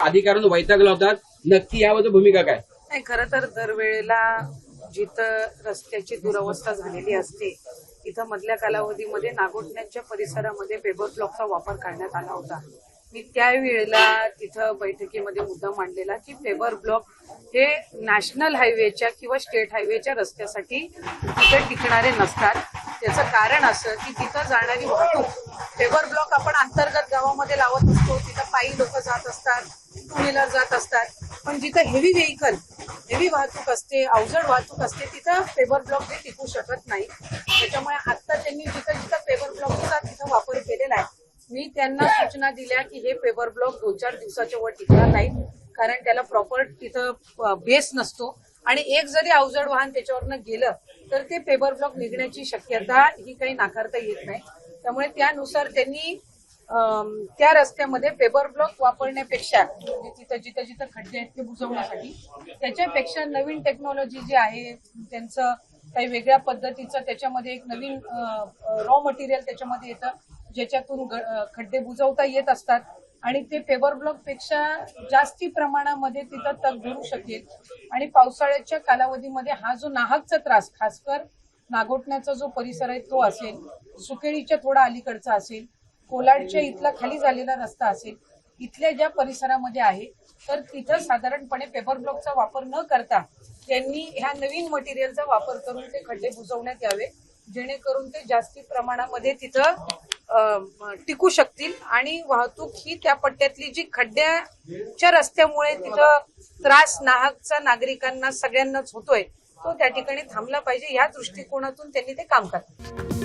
अधिकाऱ्यांना वैतागला होता, नक्की याबद्दल भूमिका काय? नाही, खरं तर दरवेळेला जिथं रस्त्याची दुरवस्था झालेली असते तिथं मधल्या कालावधीमध्ये नागोठण्याच्या परिसरामध्ये पेपर ब्लॉकचा वापर करण्यात आला होता. मी त्यावेळेला तिथं बैठकीमध्ये मुद्दा मांडलेला की पेपर ब्लॉक हे नॅशनल हायवेच्या किंवा स्टेट हायवेच्या रस्त्यासाठी तिथे टिकणारे नसतात. त्याचं कारण असं की तिथं जाणारी वाहतूक पेपर ब्लॉक आपण अंतर्गत गावामध्ये लावत असतो, तिथं पायी लोक जात असतात, टू व्हीलर जात असतात, पण जिथं हेवी वाहतूक असते, अवजड वाहतूक असते, तिथं पेपर ब्लॉक हे टिकू शकत नाही. त्याच्यामुळे आता त्यांनी जिथं जिथं पेपर ब्लॉकचा तिथं वापर केलेला आहे, मी त्यांना सूचना दिल्या की हे पेपर ब्लॉक 2-4 दिवसाच्या वर टिकणार नाहीत, कारण त्याला प्रॉपर तिथं बेस नसतो आणि एक जरी अवजड वाहन त्याच्यावरनं गेलं तर ते पेपर ब्लॉक निघण्याची शक्यता ही काही नाकारता येत नाही. त्यामुळे त्यानुसार त्यांनी त्या रस्त्यामध्ये पेपर ब्लॉक वापरण्यापेक्षा जिथं जिथं खड्डे आहेत ते बुजवण्यासाठी त्याच्यापेक्षा नवीन टेक्नॉलॉजी जी आहे, त्यांचं काही वेगळ्या पद्धतीचं त्याच्यामध्ये एक नवीन रॉ मटेरियल त्याच्यामध्ये येतं ज्याच्यातून खड्डे बुजवता येत असतात आणि ते पेपर ब्लॉक पेक्षा जास्ती प्रमाणामध्ये तिथं तग धरू शकेल. आणि पावसाळ्याच्या कालावधीमध्ये हा जो नाहकचा त्रास, खासकर नागोठण्याचा जो परिसर आहे तो असेल, सुकेळीच्या थोडा अलीकडचा असेल, कोलाडच्या इथला खाली झालेला रस्ता असेल, इथल्या ज्या परिसरामध्ये आहे तर तिथं साधारणपणे पेपर ब्लॉकचा वापर न करता त्यांनी ह्या नवीन मटेरियलचा वापर करून ते खड्डे बुजवण्यात यावे, जेणेकरून ते जास्ती प्रमाणामध्ये तिथं टिकू शकतील आणि वाहतूक ही त्या पट्ट्यातली जी खड्ड्याच्या रस्त्यामुळे तिथं त्रास नाहकचा नागरिकांना सगळ्यांनाच होतोय तो त्या ठिकाणी थांबला पाहिजे, या दृष्टिकोनातून त्यांनी ते काम करतात.